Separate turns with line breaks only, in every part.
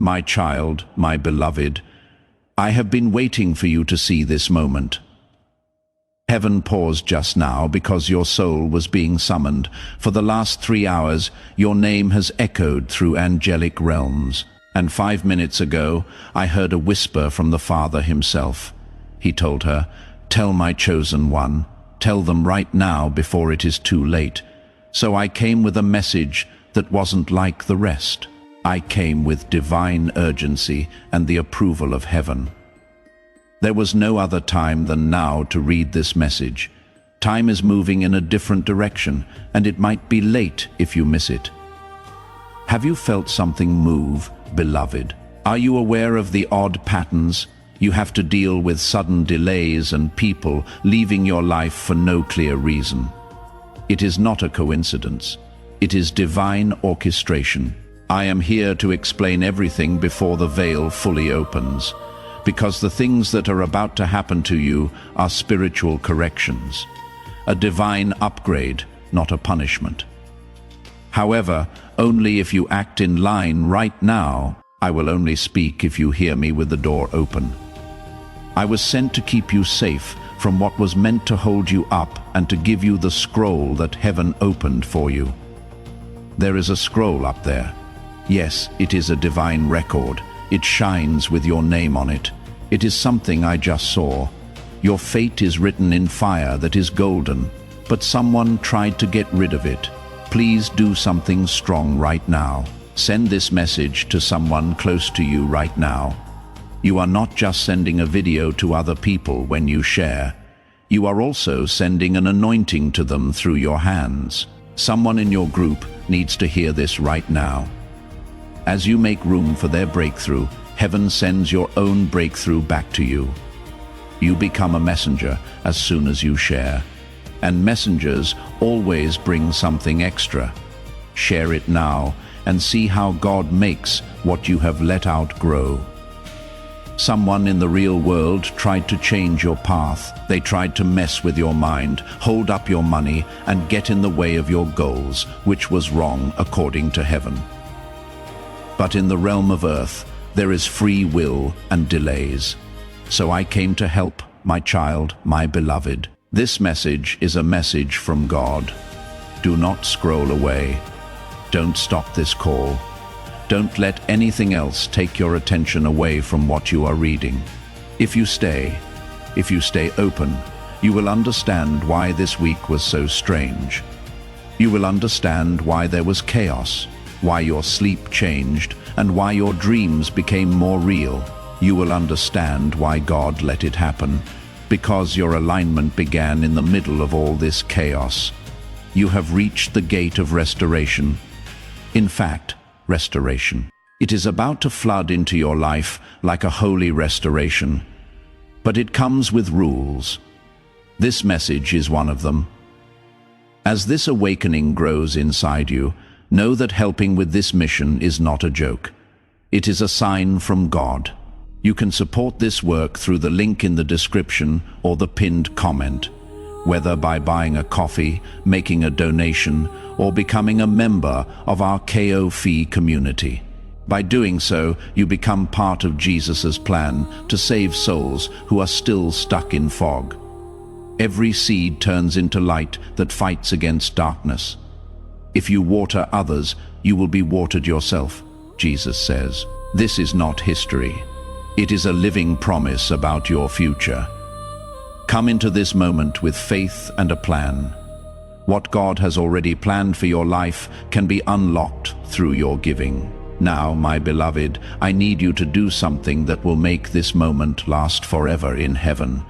My child, my beloved, I have been waiting for you to see this moment. Heaven paused just now because your soul was being summoned. For the last 3 hours, your name has echoed through angelic realms. And 5 minutes ago, I heard a whisper from the Father himself. He told her, "Tell my chosen one, tell them right now before it is too late." So I came with a message that wasn't like the rest. I came with divine urgency and the approval of heaven. There was no other time than now to read this message. Time is moving in a different direction, and it might be late if you miss it. Have you felt something move, beloved? Are you aware of the odd patterns? You have to deal with sudden delays and people leaving your life for no clear reason. It is not a coincidence. It is divine orchestration. I am here to explain everything before the veil fully opens, because the things that are about to happen to you are spiritual corrections, a divine upgrade, not a punishment. However, only if you act in line right now. I will only speak if you hear me with the door open. I was sent to keep you safe from what was meant to hold you up and to give you the scroll that heaven opened for you. There is a scroll up there. Yes, it is a divine record. It shines with your name on it. It is something I just saw. Your fate is written in fire that is golden, but someone tried to get rid of it. Please do something strong right now. Send this message to someone close to you right now. You are not just sending a video to other people when you share. You are also sending an anointing to them through your hands. Someone in your group needs to hear this right now. As you make room for their breakthrough, heaven sends your own breakthrough back to you. You become a messenger as soon as you share. And messengers always bring something extra. Share it now and see how God makes what you have let out grow. Someone in the real world tried to change your path. They tried to mess with your mind, hold up your money, and get in the way of your goals, which was wrong according to heaven. But in the realm of earth, there is free will and delays. So I came to help, my child, my beloved. This message is a message from God. Do not scroll away. Don't stop this call. Don't let anything else take your attention away from what you are reading. If you stay open, you will understand why this week was so strange. You will understand why there was chaos, why your sleep changed, and why your dreams became more real. You will understand why God let it happen, because your alignment began in the middle of all this chaos. You have reached the gate of restoration. In fact, restoration. It is about to flood into your life like a holy restoration. But it comes with rules. This message is one of them. As this awakening grows inside you, know that helping with this mission is not a joke. It is a sign from God. You can support this work through the link in the description or the pinned comment, whether by buying a coffee, making a donation, or becoming a member of our KO Fee community. By doing so, you become part of Jesus' plan to save souls who are still stuck in fog. Every seed turns into light that fights against darkness. If you water others, you will be watered yourself, Jesus says. This is not history. It is a living promise about your future. Come into this moment with faith and a plan. What God has already planned for your life can be unlocked through your giving. Now, my beloved, I need you to do something that will make this moment last forever in heaven.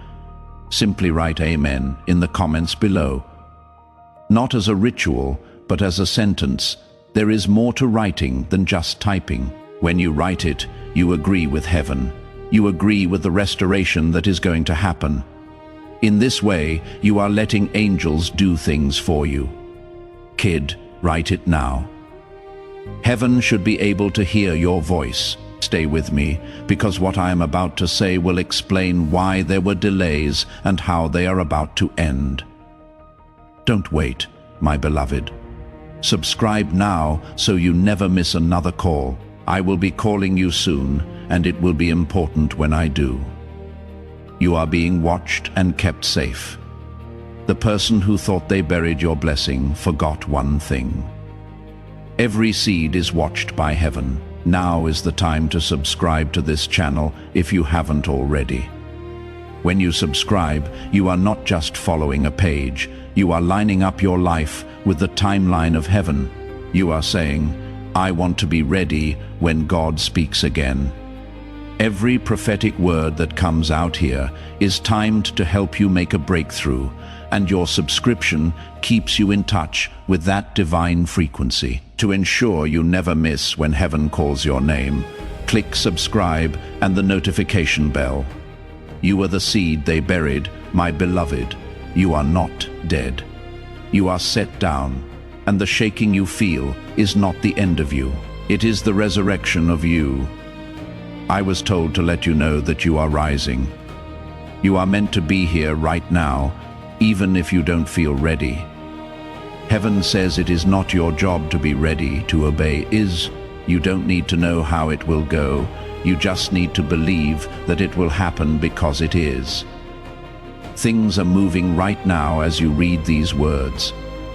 Simply write Amen in the comments below. Not as a ritual, but as a sentence. There is more to writing than just typing. When you write it, you agree with heaven. You agree with the restoration that is going to happen. In this way, you are letting angels do things for you. Kid, write it now. Heaven should be able to hear your voice. Stay with me, because what I am about to say will explain why there were delays and how they are about to end. Don't wait, my beloved. Subscribe now so you never miss another call. I will be calling you soon, and it will be important when I do. You are being watched and kept safe. The person who thought they buried your blessing forgot one thing. Every seed is watched by heaven. Now is the time to subscribe to this channel if you haven't already. When you subscribe, you are not just following a page, you are lining up your life with the timeline of heaven. You are saying, I want to be ready when God speaks again. Every prophetic word that comes out here is timed to help you make a breakthrough, and your subscription keeps you in touch with that divine frequency. To ensure you never miss when heaven calls your name, click subscribe and the notification bell. You are the seed they buried, my beloved. You are not dead. You are set down, and the shaking you feel is not the end of you. It is the resurrection of you. I was told to let you know that you are rising. You are meant to be here right now, even if you don't feel ready. Heaven says it is not your job to be ready to obey. You don't need to know how it will go. You just need to believe that it will happen because it is. Things are moving right now as you read these words.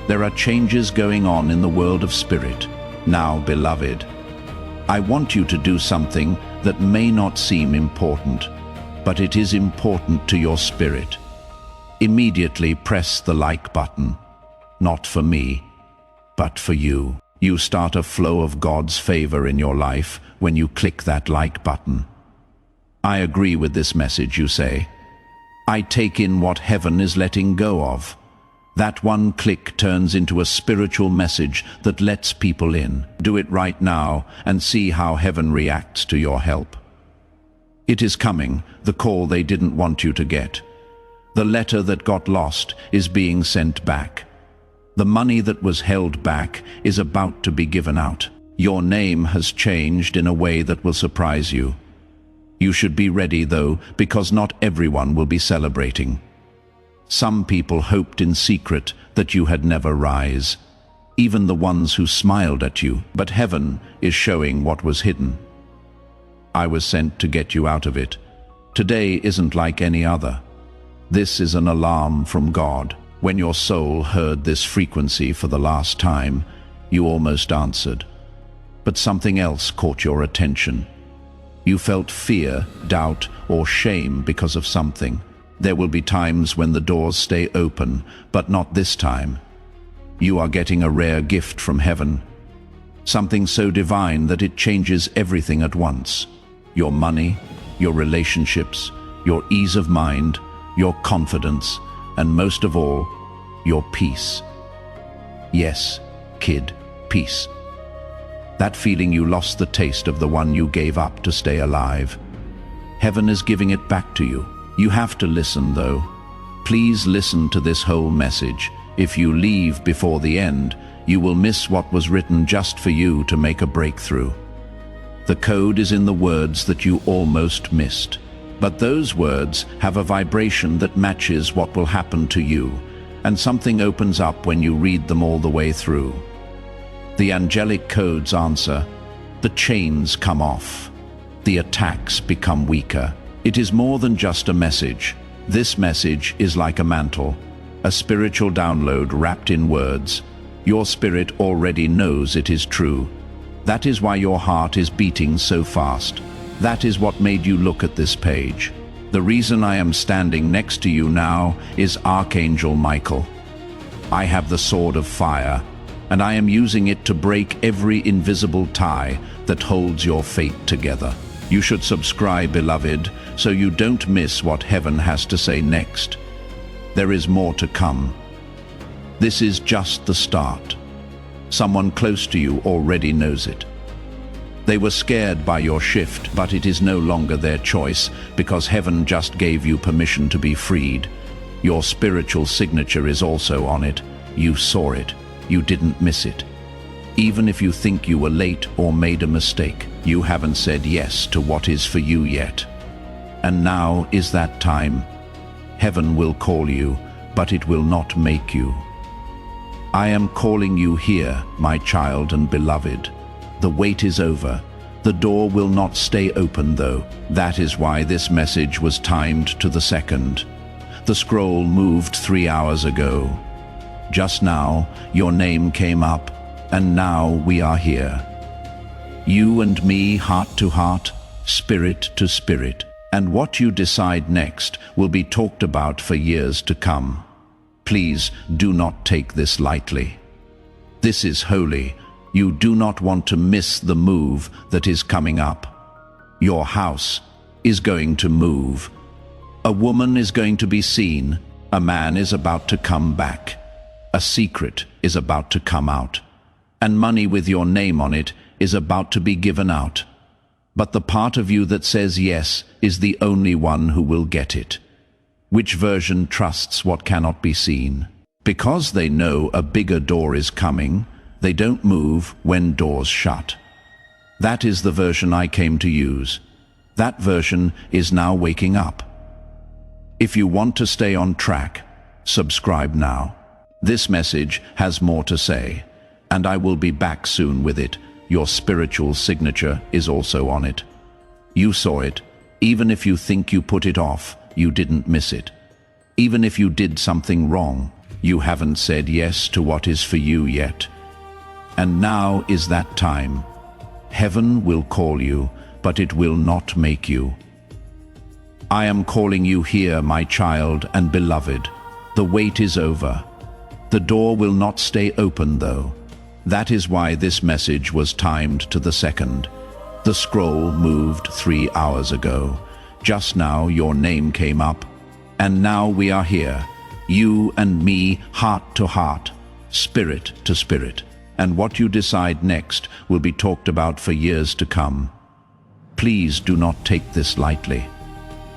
There are changes going on in the world of spirit. Now, beloved, I want you to do something that may not seem important, but it is important to your spirit. Immediately press the like button. Not for me, but for you. You start a flow of God's favor in your life when you click that like button. I agree with this message, you say. I take in what heaven is letting go of. That one click turns into a spiritual message that lets people in. Do it right now and see how heaven reacts to your help. It is coming, the call they didn't want you to get. The letter that got lost is being sent back. The money that was held back is about to be given out. Your name has changed in a way that will surprise you. You should be ready, though, because not everyone will be celebrating. Some people hoped in secret that you had never rise, even the ones who smiled at you, but heaven is showing what was hidden. I was sent to get you out of it. Today isn't like any other. This is an alarm from God. When your soul heard this frequency for the last time, you almost answered. But something else caught your attention. You felt fear, doubt, or shame because of something. There will be times when the doors stay open, but not this time. You are getting a rare gift from heaven. Something so divine that it changes everything at once. Your money, your relationships, your ease of mind, your confidence, and most of all, your peace. Yes, kid, peace. That feeling you lost the taste of, the one you gave up to stay alive. Heaven is giving it back to you. You have to listen, though. Please listen to this whole message. If you leave before the end, you will miss what was written just for you to make a breakthrough. The code is in the words that you almost missed. But those words have a vibration that matches what will happen to you, and something opens up when you read them all the way through. The angelic codes answer. The chains come off. The attacks become weaker. It is more than just a message. This message is like a mantle, a spiritual download wrapped in words. Your spirit already knows it is true. That is why your heart is beating so fast. That is what made you look at this page. The reason I am standing next to you now is Archangel Michael. I have the sword of fire, and I am using it to break every invisible tie that holds your fate together. You should subscribe, beloved, so you don't miss what heaven has to say next. There is more to come. This is just the start. Someone close to you already knows it. They were scared by your shift, but it is no longer their choice, because heaven just gave you permission to be freed. Your spiritual signature is also on it. You saw it. You didn't miss it. Even if you think you were late or made a mistake, you haven't said yes to what is for you yet. And now is that time. Heaven will call you, but it will not make you. I am calling you here, my child and beloved. The wait is over. The door will not stay open though. That is why this message was timed to the second. The scroll moved 3 hours ago. Just now, your name came up, and now we are here. You and me, heart to heart, spirit to spirit. And what you decide next will be talked about for years to come. Please do not take this lightly. This is holy. You do not want to miss the move that is coming up. Your house is going to move. A woman is going to be seen. A man is about to come back. A secret is about to come out. And money with your name on it is about to be given out. But the part of you that says yes is the only one who will get it. Which version trusts what cannot be seen? Because they know a bigger door is coming, they don't move when doors shut. That is the version I came to use. That version is now waking up. If you want to stay on track, subscribe now. This message has more to say, and I will be back soon with it. Your spiritual signature is also on it. You saw it. Even if you think you put it off, you didn't miss it. Even if you did something wrong, you haven't said yes to what is for you yet. And now is that time. Heaven will call you, but it will not make you. I am calling you here, my child and beloved. The wait is over. The door will not stay open though. That is why this message was timed to the second. The scroll moved 3 hours ago. Just now your name came up, and now we are here. You and me, heart to heart, spirit to spirit. And what you decide next will be talked about for years to come. Please do not take this lightly.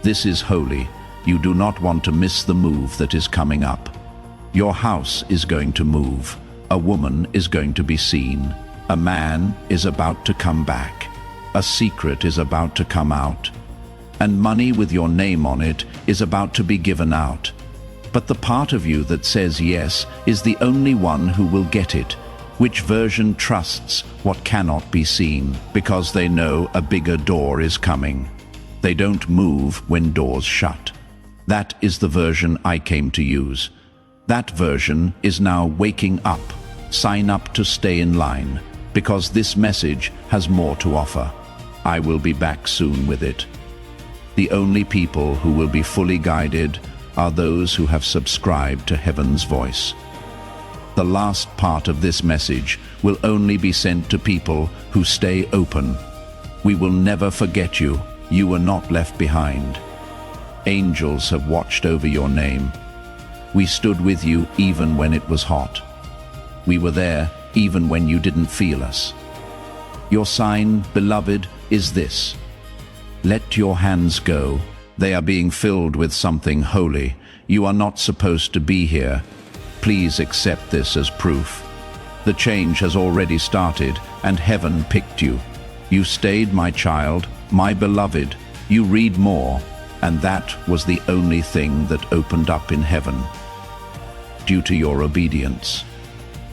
This is holy. You do not want to miss the move that is coming up. Your house is going to move. A woman is going to be seen. A man is about to come back. A secret is about to come out. And money with your name on it is about to be given out. But the part of you that says yes is the only one who will get it. Which version trusts what cannot be seen, because they know a bigger door is coming. They don't move when doors shut. That is the version I came to use. That version is now waking up. Sign up to stay in line, because this message has more to offer. I will be back soon with it. The only people who will be fully guided are those who have subscribed to Heaven's voice. The last part of this message will only be sent to people who stay open. We will never forget you. You were not left behind. Angels have watched over your name. We stood with you even when it was hot. We were there even when you didn't feel us. Your sign, beloved, is this. Let your hands go. They are being filled with something holy. You are not supposed to be here. Please accept this as proof. The change has already started, and heaven picked you. You stayed, my child, my beloved. You read more, and that was the only thing that opened up in heaven. Due to your obedience,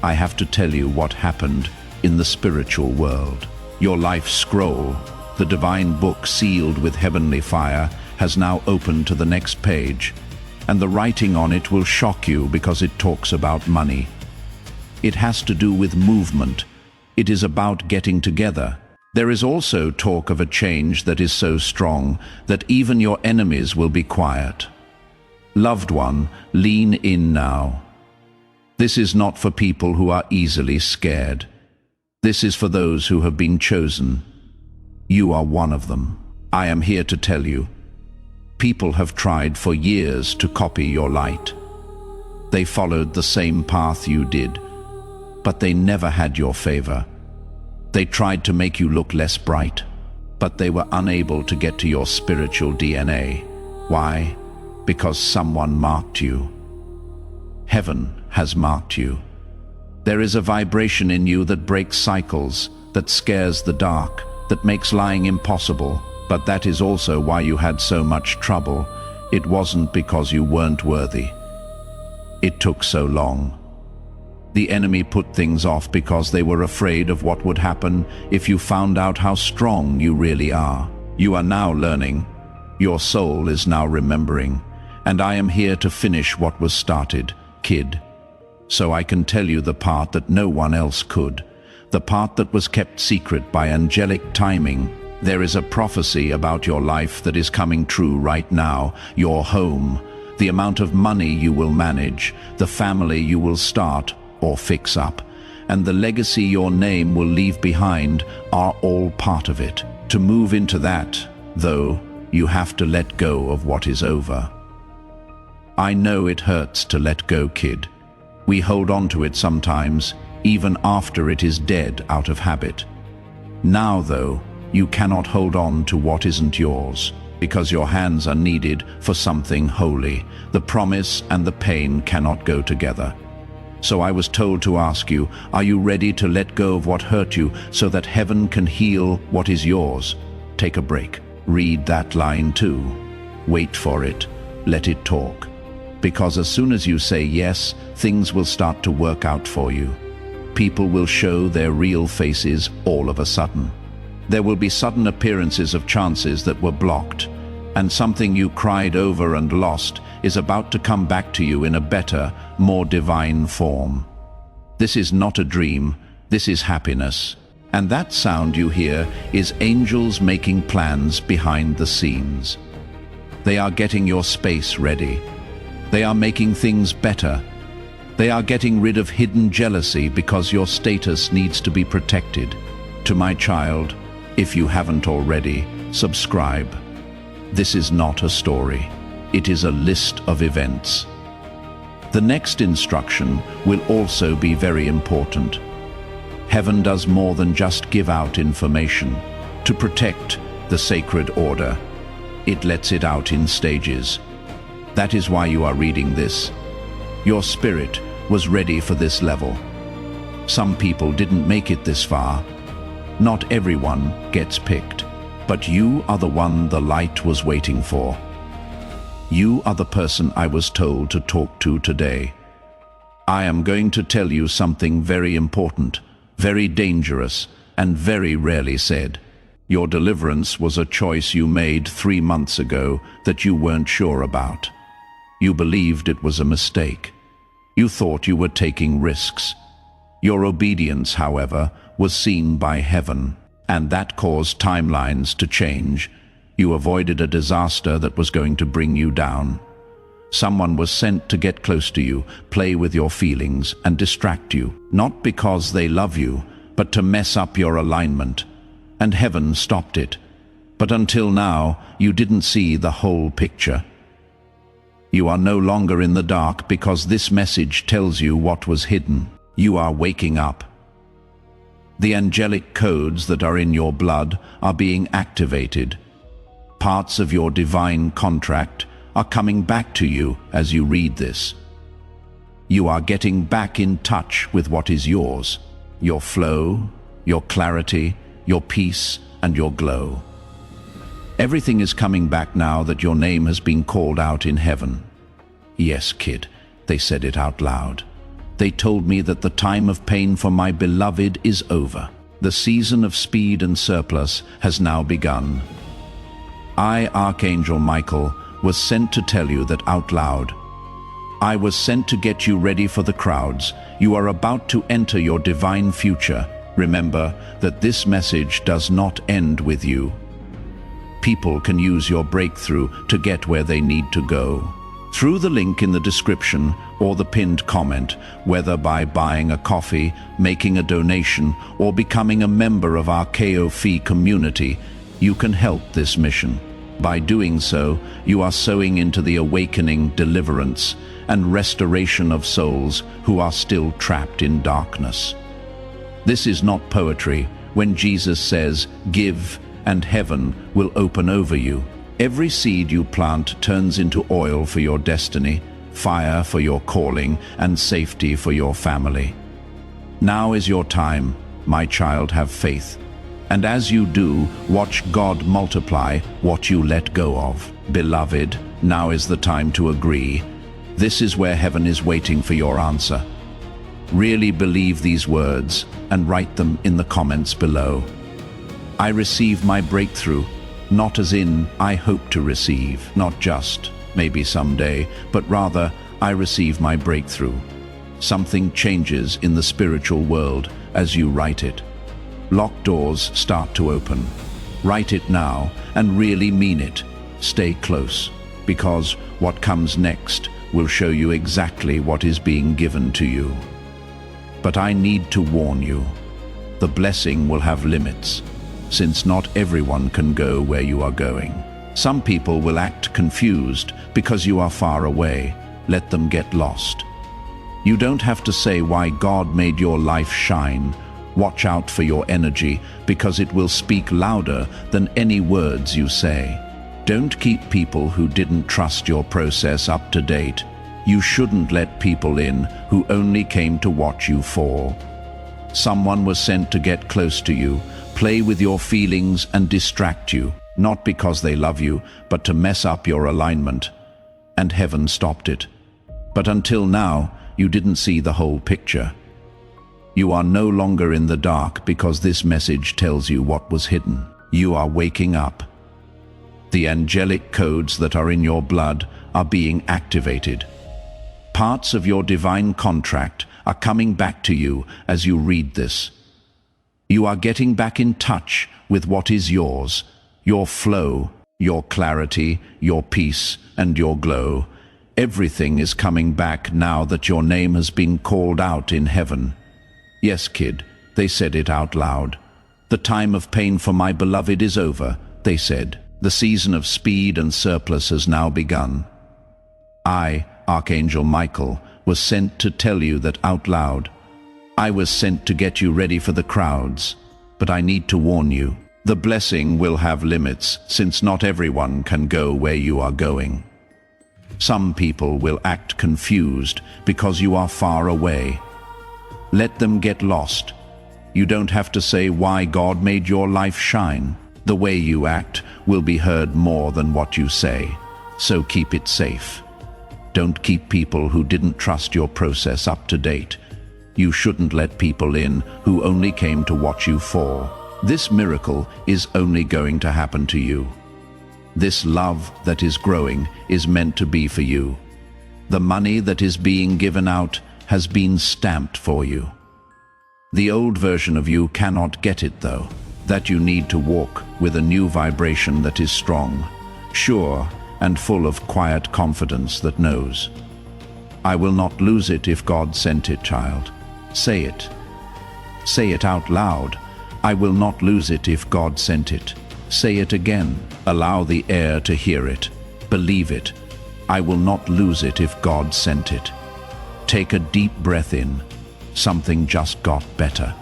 I have to tell you what happened in the spiritual world. Your life scroll, the divine book sealed with heavenly fire, has now opened to the next page, and the writing on it will shock you because it talks about money. It has to do with movement. It is about getting together. There is also talk of a change that is so strong that even your enemies will be quiet. Loved one, lean in now. This is not for people who are easily scared. This is for those who have been chosen. You are one of them. I am here to tell you. People have tried for years to copy your light. They followed the same path you did, but they never had your favor. They tried to make you look less bright, but they were unable to get to your spiritual DNA. Why? Because someone marked you. Heaven has marked you. There is a vibration in you that breaks cycles, that scares the dark, that makes lying impossible. But that is also why you had so much trouble. It wasn't because you weren't worthy. It took so long. The enemy put things off because they were afraid of what would happen if you found out how strong you really are. You are now learning. Your soul is now remembering. And I am here to finish what was started, kid. So I can tell you the part that no one else could. The part that was kept secret by angelic timing. There is a prophecy about your life that is coming true right now. Your home, the amount of money you will manage, the family you will start or fix up, and the legacy your name will leave behind are all part of it. To move into that, though, you have to let go of what is over. I know it hurts to let go, kid. We hold on to it sometimes, even after it is dead out of habit. Now, though, you cannot hold on to what isn't yours, because your hands are needed for something holy. The promise and the pain cannot go together. So I was told to ask you, are you ready to let go of what hurt you so that heaven can heal what is yours? Take a break. Read that line too. Wait for it. Let it talk. Because as soon as you say yes, things will start to work out for you. People will show their real faces all of a sudden. There will be sudden appearances of chances that were blocked, and something you cried over and lost is about to come back to you in a better, more divine form. This is not a dream, this is happiness. And that sound you hear is angels making plans behind the scenes. They are getting your space ready. They are making things better. They are getting rid of hidden jealousy because your status needs to be protected. To my child, if you haven't already, subscribe. This is not a story. It is a list of events. The next instruction will also be very important. Heaven does more than just give out information. To protect the sacred order, it lets it out in stages. That is why you are reading this. Your spirit was ready for this level. Some people didn't make it this far. Not everyone gets picked, but you are the one the light was waiting for. You are the person I was told to talk to today. I am going to tell you something very important, very dangerous, and very rarely said. Your deliverance was a choice you made 3 months ago that you weren't sure about. You believed it was a mistake. You thought you were taking risks. Your obedience, however, was seen by heaven, and that caused timelines to change. You avoided a disaster that was going to bring you down. Someone was sent to get close to you, play with your feelings, and distract you, not because they love you, but to mess up your alignment. And heaven stopped it. But until now, you didn't see the whole picture. You are no longer in the dark because this message tells you what was hidden. You are waking up. The angelic codes that are in your blood are being activated. Parts of your divine contract are coming back to you as you read this. You are getting back in touch with what is yours. Your flow, your clarity, your peace, and your glow. Everything is coming back now that your name has been called out in heaven. Yes, kid, they said it out loud. They told me that the time of pain for my beloved is over. The season of speed and surplus has now begun. I, Archangel Michael, was sent to tell you that out loud. I was sent to get you ready for the crowds. You are about to enter your divine future. Remember that this message does not end with you. People can use your breakthrough to get where they need to go. Through the link in the description or the pinned comment, whether by buying a coffee, making a donation, or becoming a member of our KOF community, you can help this mission. By doing so, you are sowing into the awakening, deliverance, and restoration of souls who are still trapped in darkness. This is not poetry when Jesus says, "Give, and heaven will open over you." Every seed you plant turns into oil for your destiny, fire for your calling, and safety for your family. Now is your time, my child, have faith. And as you do, watch God multiply what you let go of. Beloved, now is the time to agree. This is where heaven is waiting for your answer. Really believe these words and write them in the comments below. I receive my breakthrough, not as in I hope to receive, not just maybe someday, but rather I receive my breakthrough. Something changes in the spiritual world as you write it. Locked doors start to open. Write it now and really mean it. Stay close, because what comes next will show you exactly what is being given to you. But I need to warn you, the blessing will have limits, since not everyone can go where you are going. Some people will act confused because you are far away. Let them get lost. You don't have to say why God made your life shine. Watch out for your energy, because it will speak louder than any words you say. Don't keep people who didn't trust your process up to date. You shouldn't let people in who only came to watch you fall. Someone was sent to get close to you, play with your feelings and distract you, not because they love you, but to mess up your alignment. And heaven stopped it. But until now, you didn't see the whole picture. You are no longer in the dark because this message tells you what was hidden. You are waking up. The angelic codes that are in your blood are being activated. Parts of your divine contract are coming back to you as you read this. You are getting back in touch with what is yours, your flow, your clarity, your peace, and your glow. Everything is coming back now that your name has been called out in heaven. Yes, kid, they said it out loud. The time of pain for my beloved is over, they said. The season of speed and surplus has now begun. I, Archangel Michael, was sent to tell you that out loud. I was sent to get you ready for the crowds, but I need to warn you. The blessing will have limits, since not everyone can go where you are going. Some people will act confused because you are far away. Let them get lost. You don't have to say why God made your life shine. The way you act will be heard more than what you say, so keep it safe. Don't keep people who didn't trust your process up to date. You shouldn't let people in who only came to watch you fall. This miracle is only going to happen to you. This love that is growing is meant to be for you. The money that is being given out has been stamped for you. The old version of you cannot get it though. That you need to walk with a new vibration that is strong, sure, and full of quiet confidence that knows. I will not lose it if God sent it, child. Say it. Say it out loud. I will not lose it if God sent it. Say it again. Allow the air to hear it. Believe it. I will not lose it if God sent it. Take a deep breath in. Something just got better.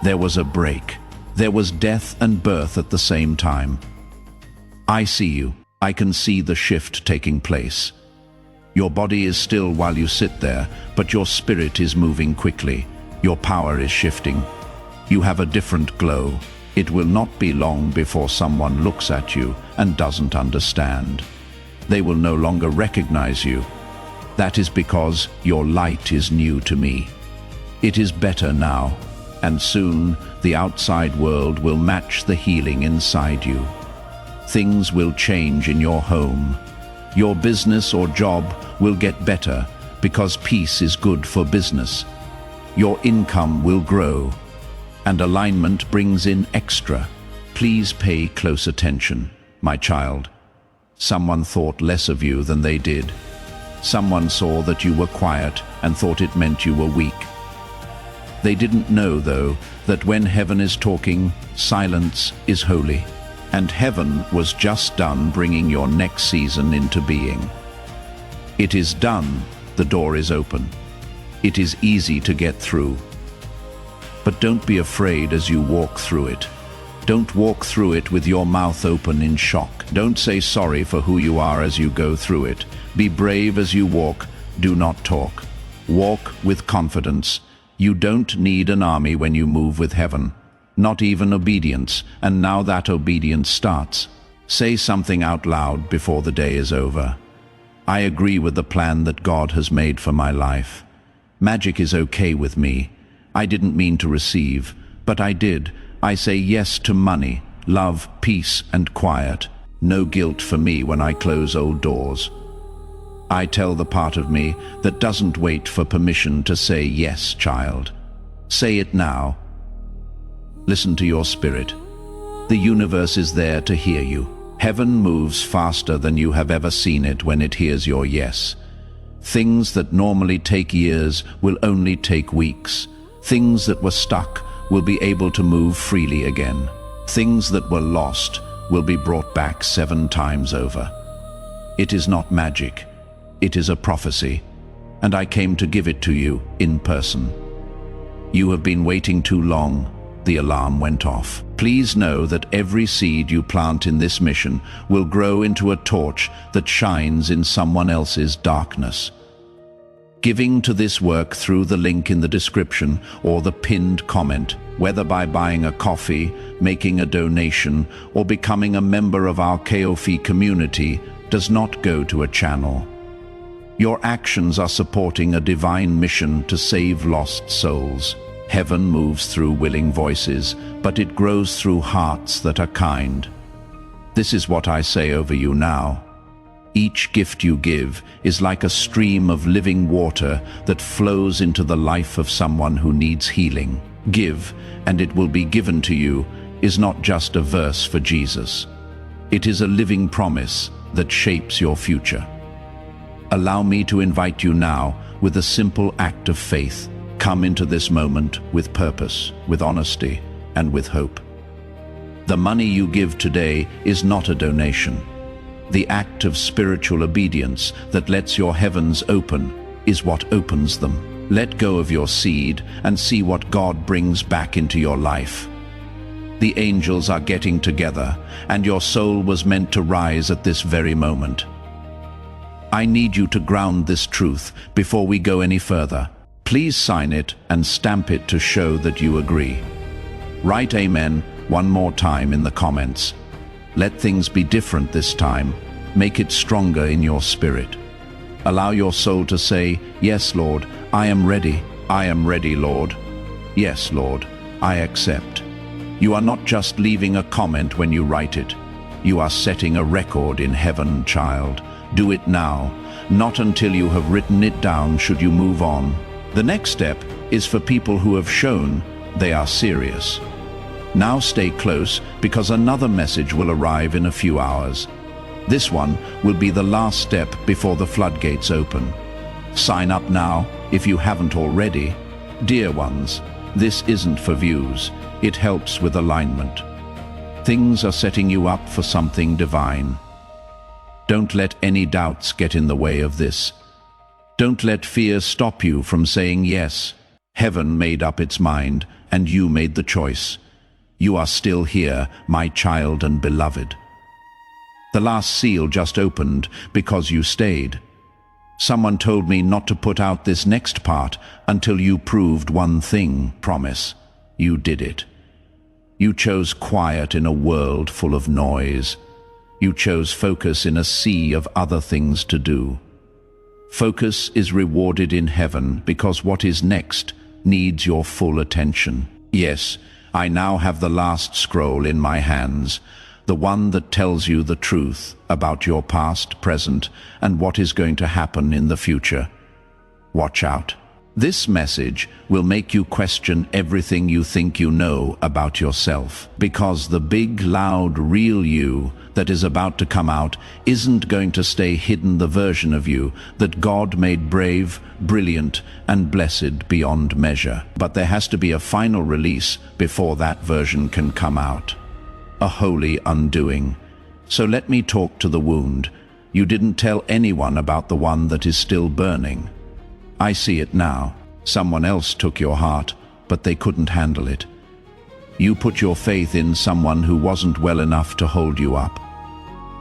There was a break. There was death and birth at the same time. I see you. I can see the shift taking place. Your body is still while you sit there, but your spirit is moving quickly. Your power is shifting. You have a different glow. It will not be long before someone looks at you and doesn't understand. They will no longer recognize you. That is because your light is new to me. It is better now, and soon the outside world will match the healing inside you. Things will change in your home. Your business or job will get better because peace is good for business. Your income will grow, and alignment brings in extra. Please pay close attention, my child. Someone thought less of you than they did. Someone saw that you were quiet and thought it meant you were weak. They didn't know, though, that when heaven is talking, silence is holy. And heaven was just done bringing your next season into being. It is done, the door is open. It is easy to get through. But don't be afraid as you walk through it. Don't walk through it with your mouth open in shock. Don't say sorry for who you are as you go through it. Be brave as you walk, do not talk. Walk with confidence. You don't need an army when you move with heaven. Not even obedience, and now that obedience starts. Say something out loud before the day is over. I agree with the plan that God has made for my life. Magic is okay with me. I didn't mean to receive, but I did. I say yes to money, love, peace, and quiet. No guilt for me when I close old doors. I tell the part of me that doesn't wait for permission to say yes, child. Say it now. Listen to your spirit. The universe is there to hear you. Heaven moves faster than you have ever seen it when it hears your yes. Things that normally take years will only take weeks. Things that were stuck will be able to move freely again. Things that were lost will be brought back 7 times over. It is not magic. It is a prophecy, and I came to give it to you in person. You have been waiting too long. The alarm went off. Please know that every seed you plant in this mission will grow into a torch that shines in someone else's darkness. Giving to this work through the link in the description or the pinned comment, whether by buying a coffee, making a donation, or becoming a member of our KOFI community, does not go to a channel. Your actions are supporting a divine mission to save lost souls. Heaven moves through willing voices, but it grows through hearts that are kind. This is what I say over you now. Each gift you give is like a stream of living water that flows into the life of someone who needs healing. Give, and it will be given to you, is not just a verse for Jesus. It is a living promise that shapes your future. Allow me to invite you now with a simple act of faith. Come into this moment with purpose, with honesty, and with hope. The money you give today is not a donation. The act of spiritual obedience that lets your heavens open is what opens them. Let go of your seed and see what God brings back into your life. The angels are getting together, and your soul was meant to rise at this very moment. I need you to ground this truth before we go any further. Please sign it and stamp it to show that you agree. Write Amen one more time in the comments. Let things be different this time. Make it stronger in your spirit. Allow your soul to say, "Yes, Lord, I am ready. I am ready, Lord. Yes, Lord, I accept." You are not just leaving a comment when you write it. You are setting a record in heaven, child. Do it now. Not until you have written it down should you move on. The next step is for people who have shown they are serious. Now stay close, because another message will arrive in a few hours. This one will be the last step before the floodgates open. Sign up now if you haven't already. Dear ones, this isn't for views. It helps with alignment. Things are setting you up for something divine. Don't let any doubts get in the way of this. Don't let fear stop you from saying yes. Heaven made up its mind, and you made the choice. You are still here, my child and beloved. The last seal just opened because you stayed. Someone told me not to put out this next part until you proved one thing. Promise. You did it. You chose quiet in a world full of noise. You chose focus in a sea of other things to do. Focus is rewarded in heaven because what is next needs your full attention. Yes, I now have the last scroll in my hands, the one that tells you the truth about your past, present, and what is going to happen in the future. Watch out. This message will make you question everything you think you know about yourself, because the big, loud, real you that is about to come out isn't going to stay hidden, the version of you that God made brave, brilliant, and blessed beyond measure. But there has to be a final release before that version can come out. A holy undoing. So let me talk to the wound. You didn't tell anyone about the one that is still burning. I see it now. Someone else took your heart, but they couldn't handle it. You put your faith in someone who wasn't well enough to hold you up.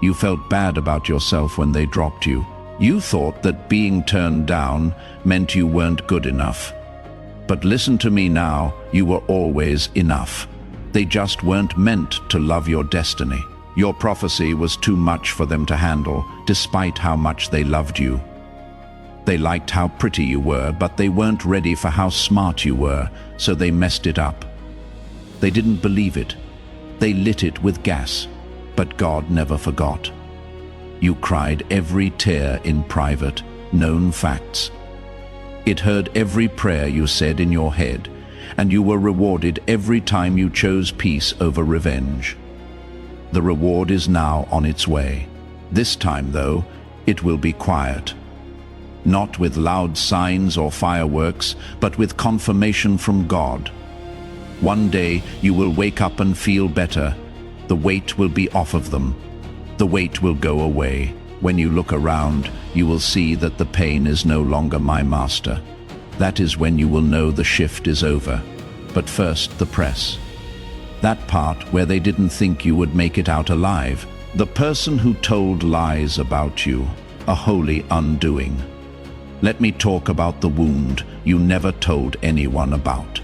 You felt bad about yourself when they dropped you. You thought that being turned down meant you weren't good enough. But listen to me now, you were always enough. They just weren't meant to love your destiny. Your prophecy was too much for them to handle, despite how much they loved you. They liked how pretty you were, but they weren't ready for how smart you were, so they messed it up. They didn't believe it. They lit it with gas, but God never forgot. You cried every tear in private, known facts. It heard every prayer you said in your head, and you were rewarded every time you chose peace over revenge. The reward is now on its way. This time, though, it will be quiet. Not with loud signs or fireworks, but with confirmation from God. One day you will wake up and feel better. The weight will be off of them. The weight will go away. When you look around, you will see that the pain is no longer my master. That is when you will know the shift is over. But first, the press. That part where they didn't think you would make it out alive. The person who told lies about you, a holy undoing. Let me talk about the wound you never told anyone about.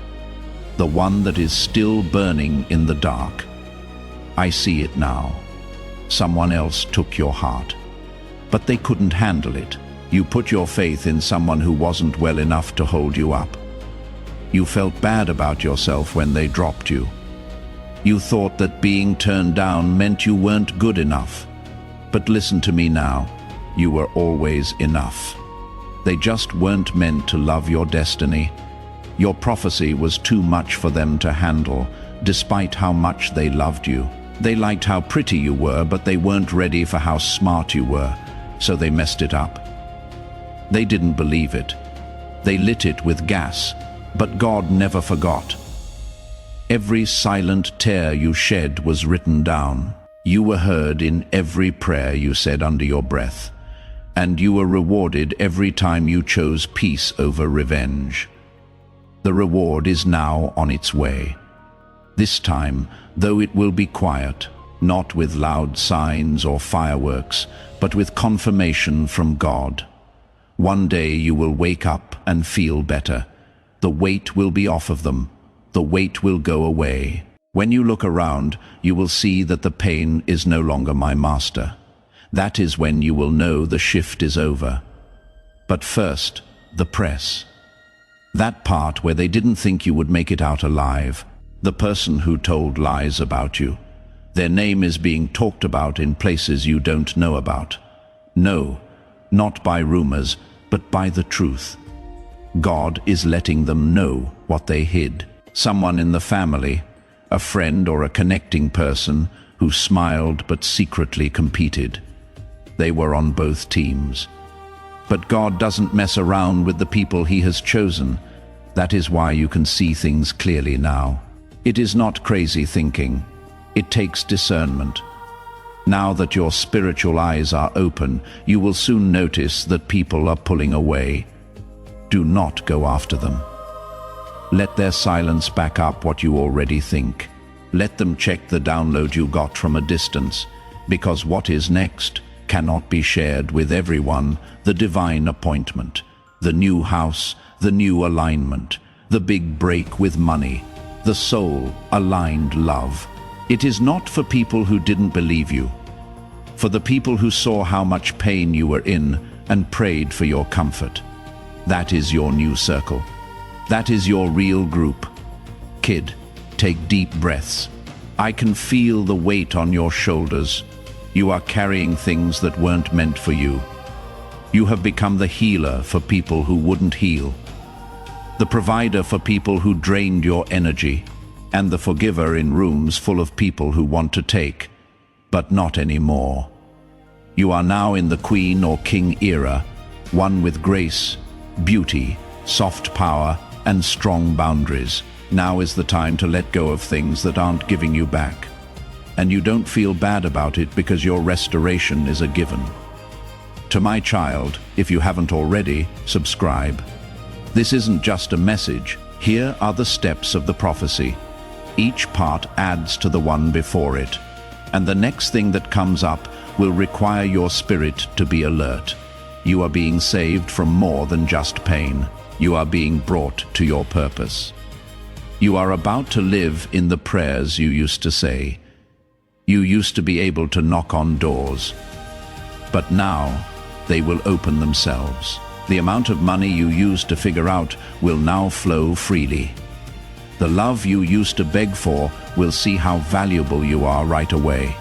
The one that is still burning in the dark. I see it now. Someone else took your heart. But they couldn't handle it. You put your faith in someone who wasn't well enough to hold you up. You felt bad about yourself when they dropped you. You thought that being turned down meant you weren't good enough. But listen to me now. You were always enough. They just weren't meant to love your destiny. Your prophecy was too much for them to handle, despite how much they loved you. They liked how pretty you were, but they weren't ready for how smart you were, so they messed it up. They didn't believe it. They lit it with gas, but God never forgot. Every silent tear you shed was written down. You were heard in every prayer you said under your breath, and you were rewarded every time you chose peace over revenge. The reward is now on its way. This time, though it will be quiet, not with loud signs or fireworks, but with confirmation from God. One day you will wake up and feel better. The weight will be off of them. The weight will go away. When you look around, you will see that the pain is no longer my master. That is when you will know the shift is over. But first, the press. That part where they didn't think you would make it out alive. The person who told lies about you. Their name is being talked about in places you don't know about. No, not by rumors, but by the truth. God is letting them know what they hid. Someone in the family, a friend or a connecting person who smiled but secretly competed. They were on both teams. But God doesn't mess around with the people He has chosen. That is why you can see things clearly now. It is not crazy thinking. It takes discernment. Now that your spiritual eyes are open, you will soon notice that people are pulling away. Do not go after them. Let their silence back up what you already think. Let them check the download you got from a distance, because what is next cannot be shared with everyone. The divine appointment, the new house, the new alignment, the big break with money, the soul-aligned love. It is not for people who didn't believe you, for the people who saw how much pain you were in and prayed for your comfort. That is your new circle. That is your real group. Kid, take deep breaths. I can feel the weight on your shoulders. You are carrying things that weren't meant for you. You have become the healer for people who wouldn't heal, the provider for people who drained your energy, and the forgiver in rooms full of people who want to take, but not anymore. You are now in the queen or king era, one with grace, beauty, soft power, and strong boundaries. Now is the time to let go of things that aren't giving you back. And you don't feel bad about it because your restoration is a given. To my child, if you haven't already, subscribe. This isn't just a message. Here are the steps of the prophecy. Each part adds to the one before it. And the next thing that comes up will require your spirit to be alert. You are being saved from more than just pain. You are being brought to your purpose. You are about to live in the prayers you used to say. You used to be able to knock on doors, but now they will open themselves. The amount of money you used to figure out will now flow freely. The love you used to beg for will see how valuable you are right away.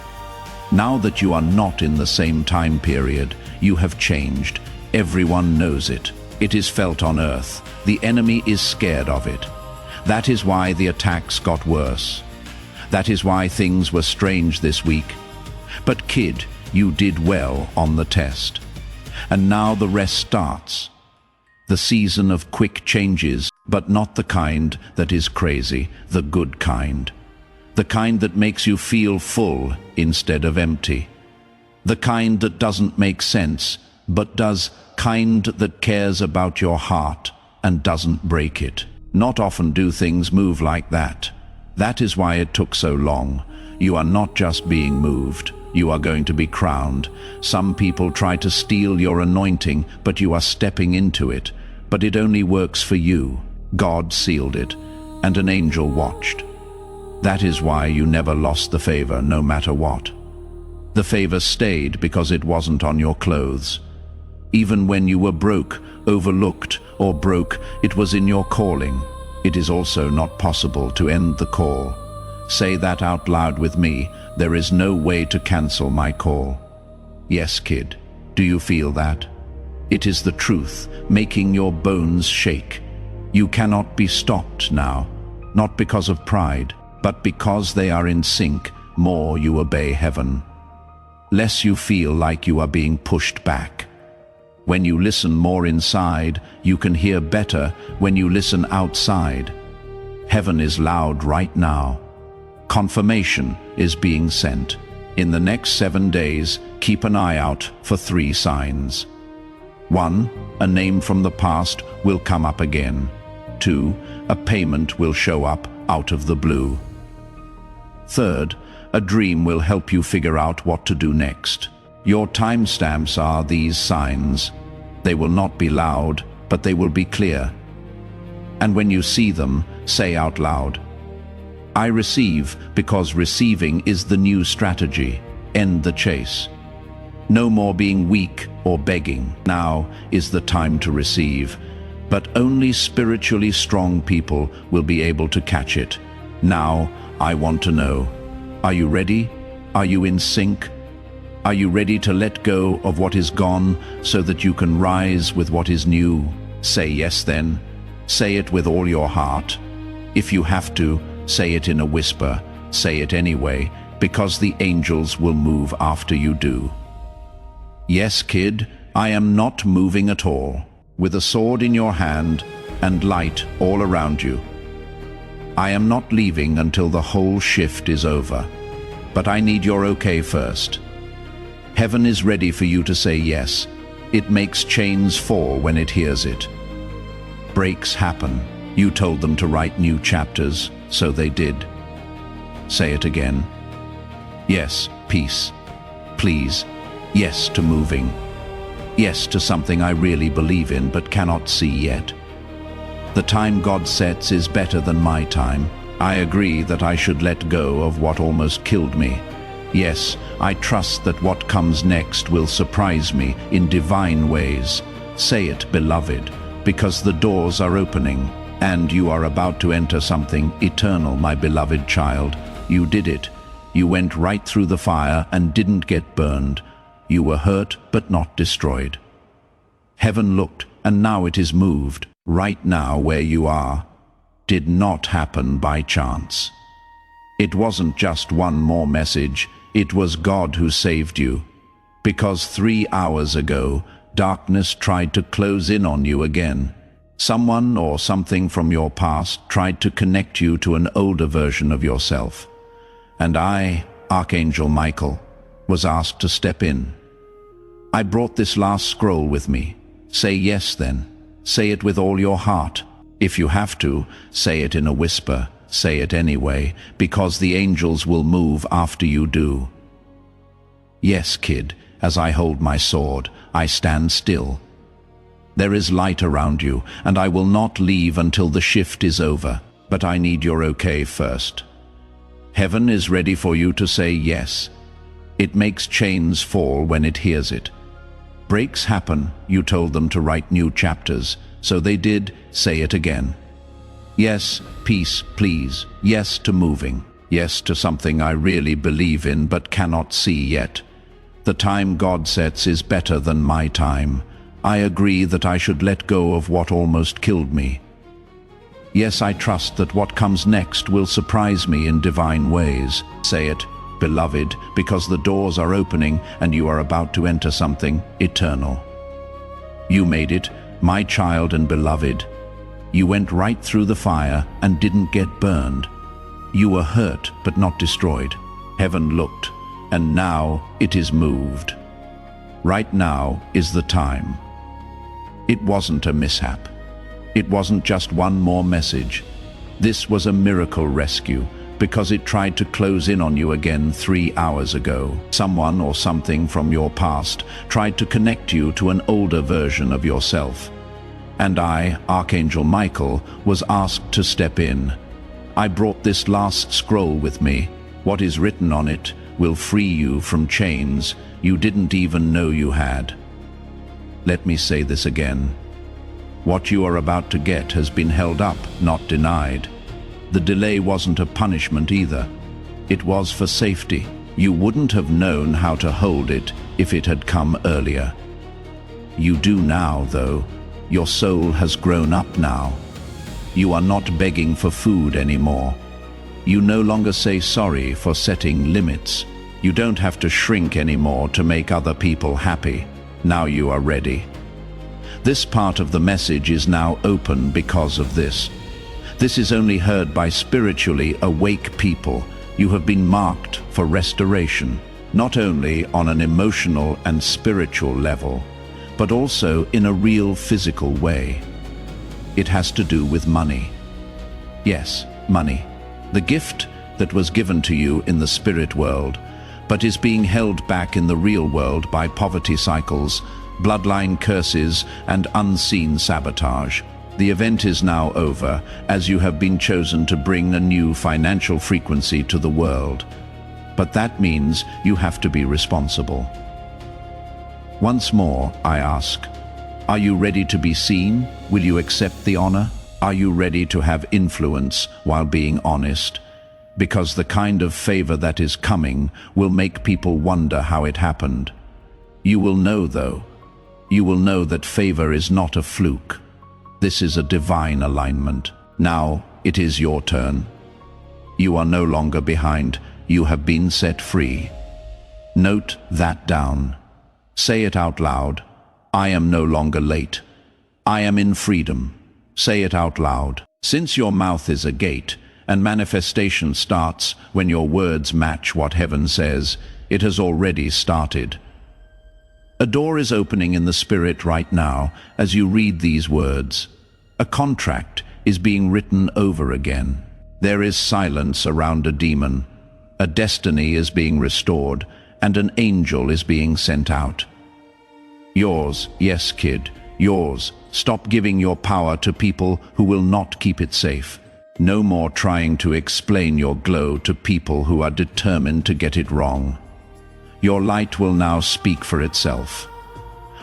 Now that you are not in the same time period, you have changed. Everyone knows it. It is felt on earth. The enemy is scared of it. That is why the attacks got worse. That is why things were strange this week. But kid, you did well on the test. And now the rest starts. The season of quick changes, but not the kind that is crazy, the good kind. The kind that makes you feel full instead of empty. The kind that doesn't make sense, but does, kind that cares about your heart and doesn't break it. Not often do things move like that. That is why it took so long. You are not just being moved. You are going to be crowned. Some people try to steal your anointing, but you are stepping into it. But it only works for you. God sealed it, and an angel watched. That is why you never lost the favor, no matter what. The favor stayed because it wasn't on your clothes. Even when you were broke, overlooked, or broke, it was in your calling. It is also not possible to end the call. Say that out loud with me. There is no way to cancel my call. Yes, kid. Do you feel that? It is the truth, making your bones shake. You cannot be stopped now, not because of pride, but because they are in sync. More you obey heaven. Less you feel like you are being pushed back. When you listen more inside, you can hear better when you listen outside. Heaven is loud right now. Confirmation is being sent. In the next 7 days, keep an eye out for 3 signs. 1. A name from the past will come up again. 2. A payment will show up out of the blue. 3. A dream will help you figure out what to do next. Your timestamps are these signs. They will not be loud, but they will be clear. And when you see them, say out loud, I receive, because receiving is the new strategy. End the chase. No more being weak or begging. Now is the time to receive. But only spiritually strong people will be able to catch it. Now, I want to know. Are you ready? Are you in sync? Are you ready to let go of what is gone so that you can rise with what is new? Say yes then. Say it with all your heart. If you have to, say it in a whisper. Say it anyway, because the angels will move after you do. Yes, kid, I am not moving at all, with a sword in your hand and light all around you. I am not leaving until the whole shift is over, but I need your okay first. Heaven is ready for you to say yes. It makes chains fall when it hears it. Breaks happen. You told them to write new chapters, so they did. Say it again. Yes, peace. Please. Yes to moving. Yes to something I really believe in but cannot see yet. The time God sets is better than my time. I agree that I should let go of what almost killed me. Yes, I trust that what comes next will surprise me in divine ways. Say it, beloved, because the doors are opening, and you are about to enter something eternal, my beloved child. You did it. You went right through the fire and didn't get burned. You were hurt but not destroyed. Heaven looked, and now it is moved, right now where you are. Did not happen by chance. It wasn't just one more message. It was God who saved you. Because 3 hours ago, darkness tried to close in on you again. Someone or something from your past tried to connect you to an older version of yourself. And I, Archangel Michael, was asked to step in. I brought this last scroll with me. Say yes then. Say it with all your heart. If you have to, say it in a whisper. Say it anyway, because the angels will move after you do. Yes, kid, as I hold my sword, I stand still. There is light around you, and I will not leave until the shift is over. But I need your okay first. Heaven is ready for you to say yes. It makes chains fall when it hears it. Breaks happen, you told them to write new chapters, so they did. Say it again. Yes, peace, please. Yes to moving. Yes to something I really believe in but cannot see yet. The time God sets is better than my time. I agree that I should let go of what almost killed me. Yes, I trust that what comes next will surprise me in divine ways. Say it, beloved, because the doors are opening and you are about to enter something eternal. You made it, my child and beloved. You went right through the fire and didn't get burned. You were hurt but not destroyed. Heaven looked, and now it is moved. Right now is the time. It wasn't a mishap. It wasn't just one more message. This was a miracle rescue, because it tried to close in on you again 3 hours ago. Someone or something from your past tried to connect you to an older version of yourself. And I, Archangel Michael, was asked to step in. I brought this last scroll with me. What is written on it will free you from chains you didn't even know you had. Let me say this again. What you are about to get has been held up, not denied. The delay wasn't a punishment either. It was for safety. You wouldn't have known how to hold it if it had come earlier. You do now, though. Your soul has grown up now. You are not begging for food anymore. You no longer say sorry for setting limits. You don't have to shrink anymore to make other people happy. Now you are ready. This part of the message is now open because of this. This is only heard by spiritually awake people. You have been marked for restoration, not only on an emotional and spiritual level, but also in a real physical way. It has to do with money. Yes, money. The gift that was given to you in the spirit world, but is being held back in the real world by poverty cycles, bloodline curses, and unseen sabotage. The event is now over, as you have been chosen to bring a new financial frequency to the world. But that means you have to be responsible. Once more, I ask, are you ready to be seen? Will you accept the honor? Are you ready to have influence while being honest? Because the kind of favor that is coming will make people wonder how it happened. You will know, though. You will know that favor is not a fluke. This is a divine alignment. Now it is your turn. You are no longer behind. You have been set free. Note that down. Say it out loud. I am no longer late. I am in freedom. Say it out loud. Since your mouth is a gate, and manifestation starts when your words match what heaven says, it has already started. A door is opening in the spirit right now as you read these words. A contract is being written over again. There is silence around a demon. A destiny is being restored, and an angel is being sent out. Yours, yes, kid, yours. Stop giving your power to people who will not keep it safe. No more trying to explain your glow to people who are determined to get it wrong. Your light will now speak for itself.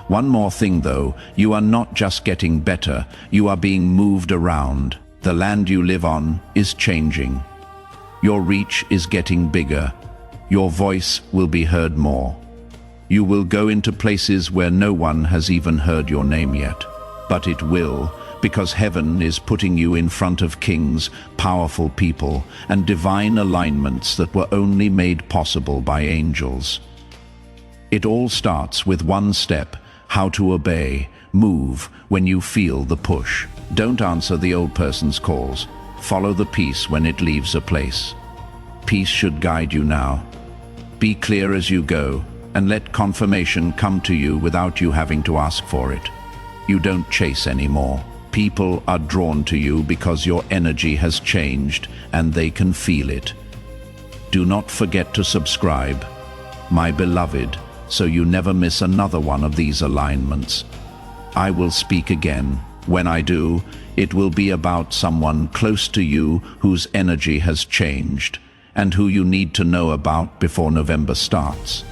One more thing though, you are not just getting better, you are being moved around. The land you live on is changing. Your reach is getting bigger. Your voice will be heard more. You will go into places where no one has even heard your name yet. But it will, because heaven is putting you in front of kings, powerful people, and divine alignments that were only made possible by angels. It all starts with one step: how to obey, move when you feel the push. Don't answer the old person's calls. Follow the peace when it leaves a place. Peace should guide you now. Be clear as you go, and let confirmation come to you without you having to ask for it. You don't chase anymore. People are drawn to you because your energy has changed and they can feel it. Do not forget to subscribe, my beloved, so you never miss another one of these alignments. I will speak again. When I do, it will be about someone close to you whose energy has changed and who you need to know about before November starts.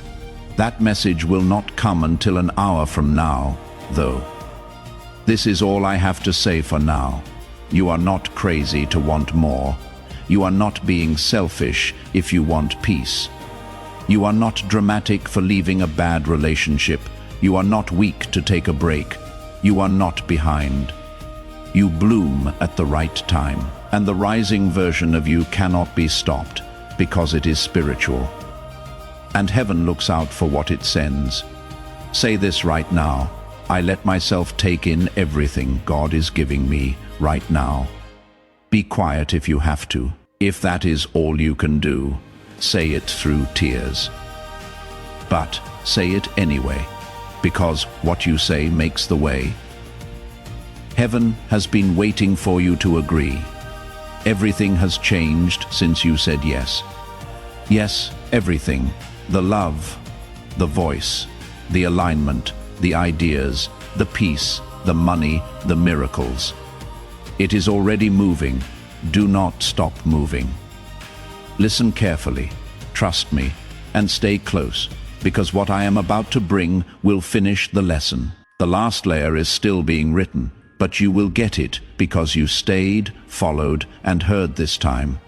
That message will not come until an hour from now, though. This is all I have to say for now. You are not crazy to want more. You are not being selfish if you want peace. You are not dramatic for leaving a bad relationship. You are not weak to take a break. You are not behind. You bloom at the right time, and the rising version of you cannot be stopped because it is spiritual. And heaven looks out for what it sends. Say this right now. I let myself take in everything God is giving me right now. Be quiet if you have to. If that is all you can do, say it through tears. But say it anyway, because what you say makes the way. Heaven has been waiting for you to agree. Everything has changed since you said yes. Yes, everything. The love, the voice, the alignment, the ideas, the peace, the money, the miracles. It is already moving. Do not stop moving. Listen carefully, trust me, and stay close, because what I am about to bring will finish the lesson. The last layer is still being written, but you will get it because you stayed, followed, and heard this time.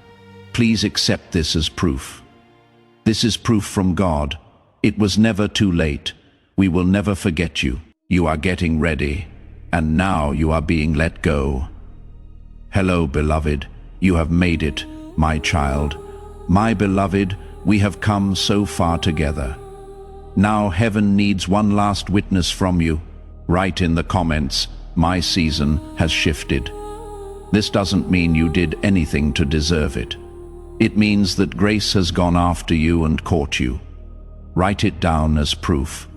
Please accept this as proof. This is proof from God. It was never too late. We will never forget you. You are getting ready, and now you are being let go. Hello, beloved. You have made it, my child. My beloved, we have come so far together. Now heaven needs one last witness from you. Write in the comments, my season has shifted. This doesn't mean you did anything to deserve it. It means that grace has gone after you and caught you. Write it down as proof.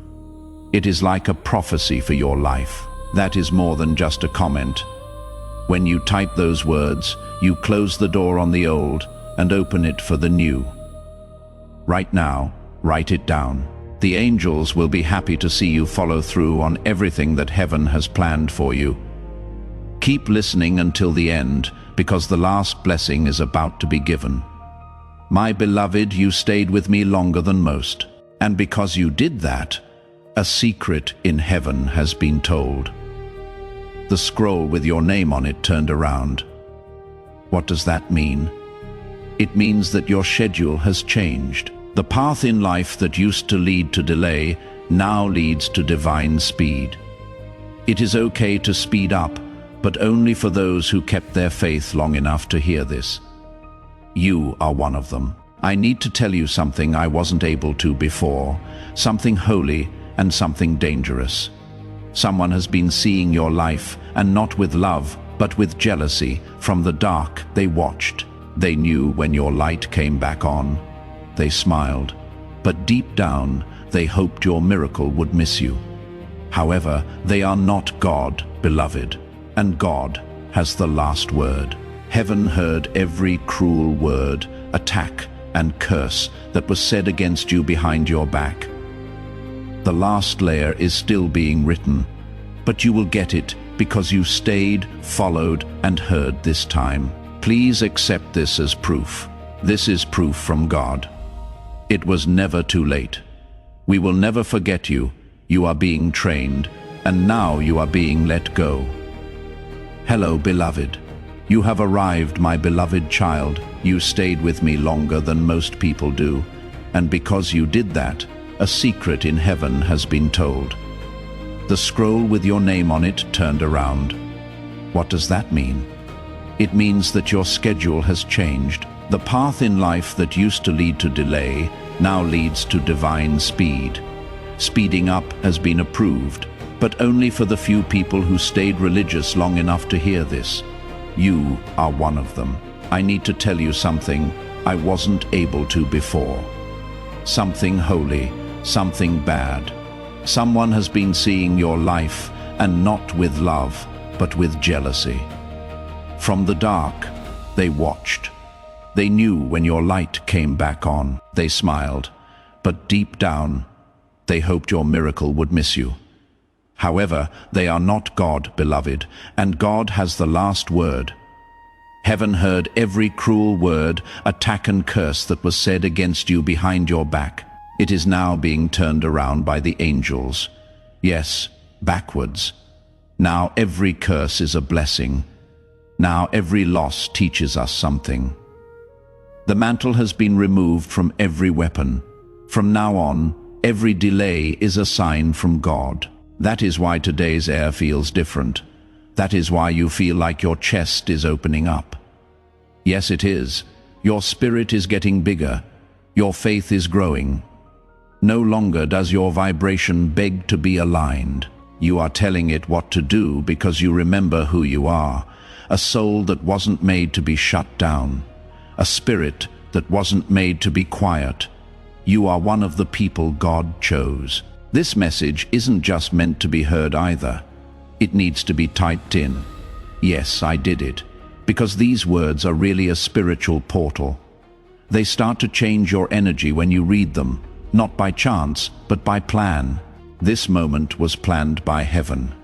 It is like a prophecy for your life. That is more than just a comment. When you type those words, you close the door on the old and open it for the new. Right now, write it down. The angels will be happy to see you follow through on everything that heaven has planned for you. Keep listening until the end, because the last blessing is about to be given. My beloved, you stayed with me longer than most, and because you did that, a secret in heaven has been told. The scroll with your name on it turned around. What does that mean? It means that your schedule has changed. The path in life that used to lead to delay now leads to divine speed. It is okay to speed up, but only for those who kept their faith long enough to hear this. You are one of them. I need to tell you something I wasn't able to before, something holy and something dangerous. Someone has been seeing your life, and not with love, but with jealousy. From the dark, they watched. They knew when your light came back on. They smiled, but deep down, they hoped your miracle would miss you. However, they are not God, beloved, and God has the last word. Heaven heard every cruel word, attack, and curse that was said against you behind your back. The last layer is still being written, but you will get it because you stayed, followed, and heard this time. Please accept this as proof. This is proof from God. It was never too late. We will never forget you. You are being trained, and now you are being let go. Hello, beloved. You have arrived, my beloved child. You stayed with me longer than most people do, and because you did that, a secret in heaven has been told. The scroll with your name on it turned around. What does that mean? It means that your schedule has changed. The path in life that used to lead to delay now leads to divine speed. Speeding up has been approved, but only for the few people who stayed religious long enough to hear this. You are one of them. I need to tell you something I wasn't able to before. Something holy, something bad. Someone has been seeing your life, and not with love, but with jealousy. From the dark, they watched. They knew when your light came back on. They smiled, but deep down, they hoped your miracle would miss you. However, they are not God, beloved, and God has the last word. Heaven heard every cruel word, attack and curse that was said against you behind your back. It is now being turned around by the angels. Yes, backwards. Now every curse is a blessing. Now every loss teaches us something. The mantle has been removed from every weapon. From now on, every delay is a sign from God. That is why today's air feels different. That is why you feel like your chest is opening up. Yes, it is. Your spirit is getting bigger. Your faith is growing. No longer does your vibration beg to be aligned. You are telling it what to do because you remember who you are. A soul that wasn't made to be shut down. A spirit that wasn't made to be quiet. You are one of the people God chose. This message isn't just meant to be heard either. It needs to be typed in. Yes, I did it. Because these words are really a spiritual portal. They start to change your energy when you read them, not by chance, but by plan. This moment was planned by heaven.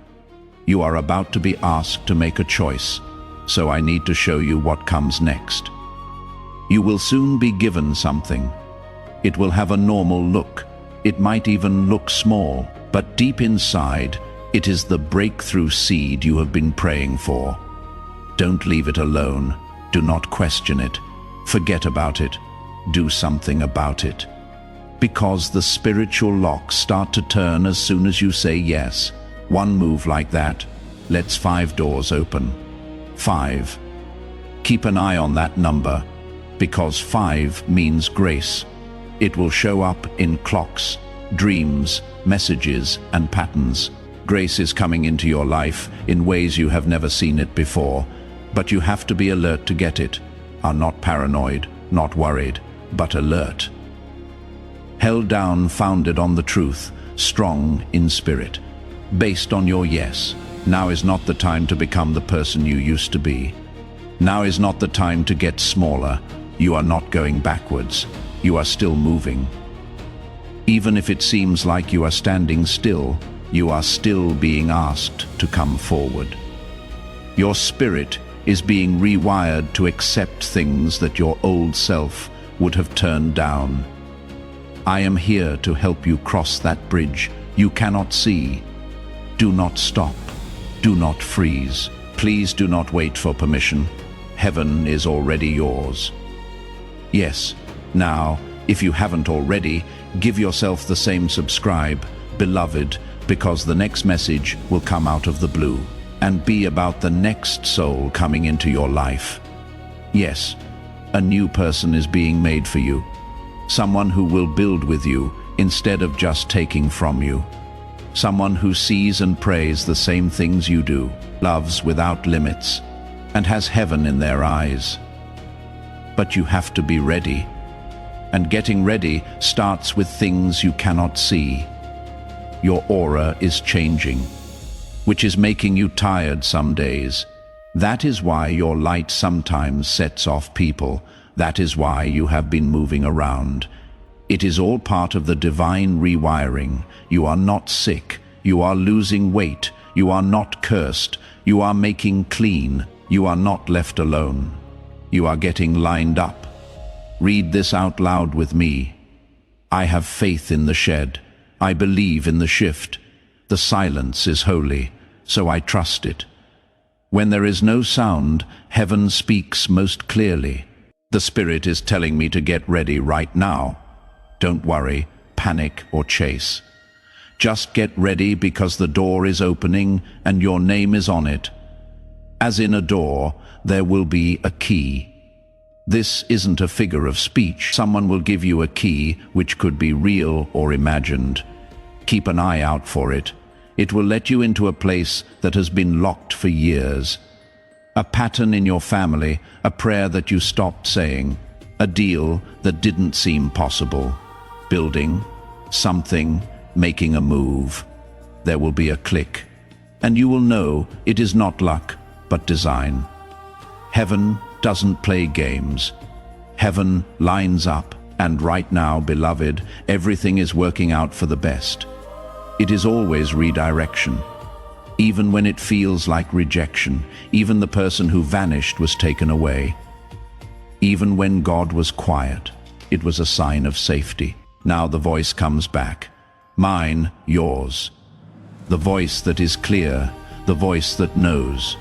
You are about to be asked to make a choice, so I need to show you what comes next. You will soon be given something. It will have a normal look. It might even look small, but deep inside, it is the breakthrough seed you have been praying for. Don't leave it alone. Do not question it. Forget about it. Do something about it. Because the spiritual locks start to turn as soon as you say yes. One move like that lets 5 doors open. 5. Keep an eye on that number, because 5 means grace. It will show up in clocks, dreams, messages, and patterns. Grace is coming into your life in ways you have never seen it before, but you have to be alert to get it. Are not paranoid, not worried, but alert. Held down, founded on the truth, strong in spirit. Based on your yes. Now is not the time to become the person you used to be. Now is not the time to get smaller. You are not going backwards. You are still moving. Even if it seems like you are standing still, you are still being asked to come forward. Your spirit is being rewired to accept things that your old self would have turned down. I am here to help you cross that bridge you cannot see. Do not stop. Do not freeze. Please do not wait for permission. Heaven is already yours. Yes, now, if you haven't already, give yourself the same subscribe, beloved, because the next message will come out of the blue and be about the next soul coming into your life. Yes, a new person is being made for you. Someone who will build with you instead of just taking from you. Someone who sees and prays the same things you do, loves without limits, and has heaven in their eyes. But you have to be ready. And getting ready starts with things you cannot see. Your aura is changing, which is making you tired some days. That is why your light sometimes sets off people. That is why you have been moving around. It is all part of the divine rewiring. You are not sick. You are losing weight. You are not cursed. You are making clean. You are not left alone. You are getting lined up. Read this out loud with me. I have faith in the shed. I believe in the shift. The silence is holy, so I trust it. When there is no sound, heaven speaks most clearly. The Spirit is telling me to get ready right now. Don't worry, panic, or chase. Just get ready because the door is opening and your name is on it. As in a door, there will be a key. This isn't a figure of speech. Someone will give you a key which could be real or imagined. Keep an eye out for it. It will let you into a place that has been locked for years. A pattern in your family, a prayer that you stopped saying, a deal that didn't seem possible. Building, something, making a move. There will be a click, and you will know it is not luck, but design. Heaven doesn't play games. Heaven lines up, and right now, beloved, everything is working out for the best. It is always redirection. Even when it feels like rejection, even the person who vanished was taken away. Even when God was quiet, it was a sign of safety. Now the voice comes back. Mine, yours. The voice that is clear, the voice that knows.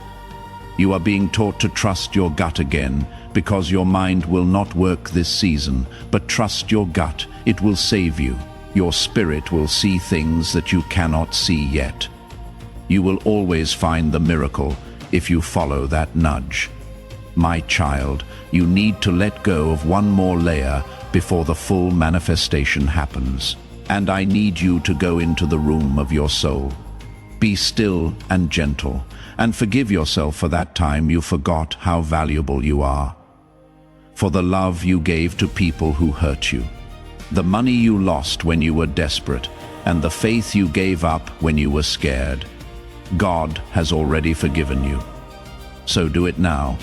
You are being taught to trust your gut again, because your mind will not work this season, but trust your gut, it will save you. Your spirit will see things that you cannot see yet. You will always find the miracle if you follow that nudge. My child, you need to let go of one more layer before the full manifestation happens. And I need you to go into the room of your soul. Be still and gentle, and forgive yourself for that time you forgot how valuable you are. For the love you gave to people who hurt you, the money you lost when you were desperate, and the faith you gave up when you were scared. God has already forgiven you. So do it now.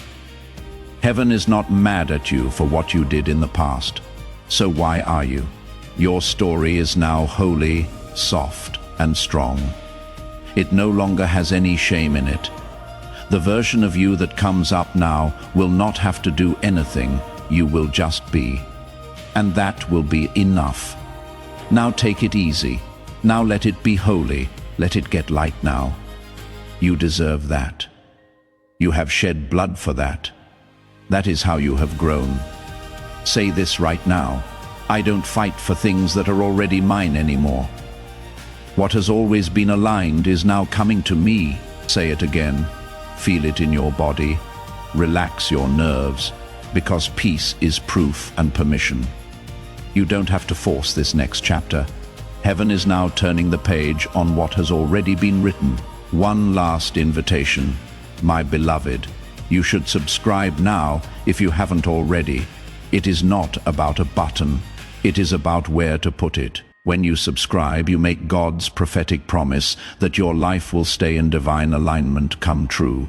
Heaven is not mad at you for what you did in the past. So why are you? Your story is now holy, soft, and strong. It no longer has any shame in it. The version of you that comes up now will not have to do anything, you will just be. And that will be enough. Now take it easy. Now let it be holy. Let it get light now. You deserve that. You have shed blood for that. That is how you have grown. Say this right now. I don't fight for things that are already mine anymore. What has always been aligned is now coming to me. Say it again. Feel it in your body. Relax your nerves, because peace is proof and permission. You don't have to force this next chapter. Heaven is now turning the page on what has already been written. One last invitation. My beloved, you should subscribe now if you haven't already. It is not about a button. It is about where to put it. When you subscribe, you make God's prophetic promise that your life will stay in divine alignment come true.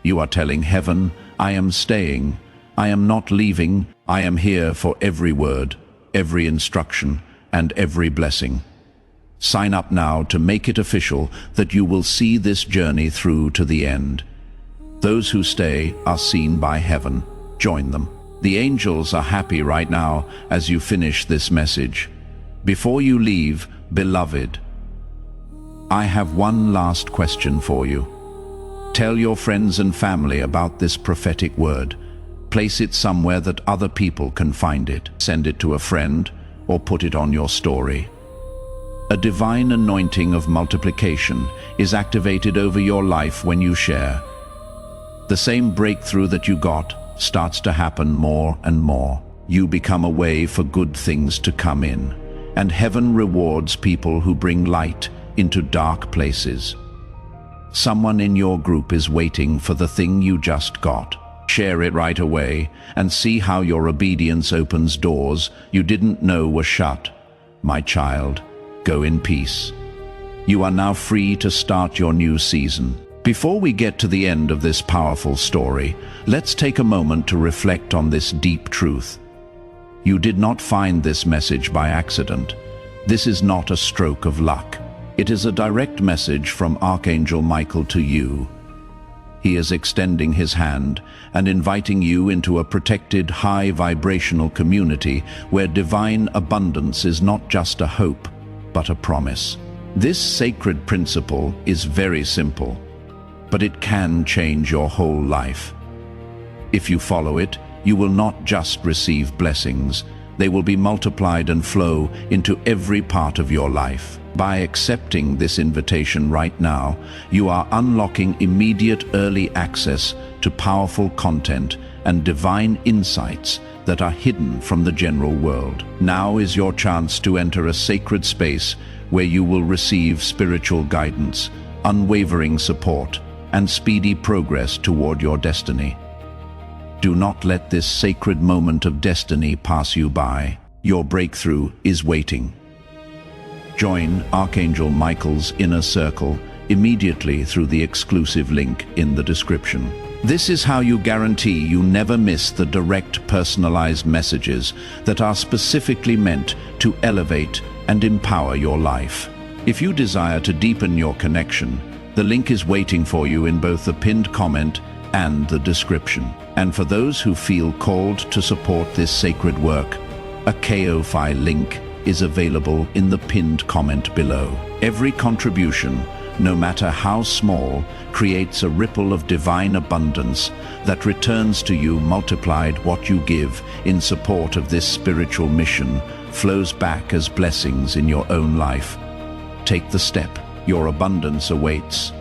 You are telling heaven, I am staying. I am not leaving. I am here for every word, every instruction, and every blessing. Sign up now to make it official that you will see this journey through to the end. Those who stay are seen by heaven. Join them. The angels are happy right now as you finish this message. Before you leave, beloved, I have one last question for you. Tell your friends and family about this prophetic word. Place it somewhere that other people can find it. Send it to a friend or put it on your story. A divine anointing of multiplication is activated over your life when you share. The same breakthrough that you got starts to happen more and more. You become a way for good things to come in, and heaven rewards people who bring light into dark places. Someone in your group is waiting for the thing you just got. Share it right away and see how your obedience opens doors you didn't know were shut. My child, go in peace. You are now free to start your new season. Before we get to the end of this powerful story, let's take a moment to reflect on this deep truth. You did not find this message by accident. This is not a stroke of luck. It is a direct message from Archangel Michael to you. He is extending his hand and inviting you into a protected, high vibrational community where divine abundance is not just a hope, but a promise. This sacred principle is very simple, but it can change your whole life. If you follow it, you will not just receive blessings, they will be multiplied and flow into every part of your life. By accepting this invitation right now, you are unlocking immediate early access to powerful content and divine insights that are hidden from the general world. Now is your chance to enter a sacred space where you will receive spiritual guidance, unwavering support, and speedy progress toward your destiny. Do not let this sacred moment of destiny pass you by. Your breakthrough is waiting. Join Archangel Michael's inner circle immediately through the exclusive link in the description. This is how you guarantee you never miss the direct, personalized messages that are specifically meant to elevate and empower your life. If you desire to deepen your connection, the link is waiting for you in both the pinned comment and the description. And for those who feel called to support this sacred work, a Ko-Fi link is available in the pinned comment below. Every contribution, no matter how small, creates a ripple of divine abundance that returns to you multiplied. What you give in support of this spiritual mission flows back as blessings in your own life. Take the step. Your abundance awaits.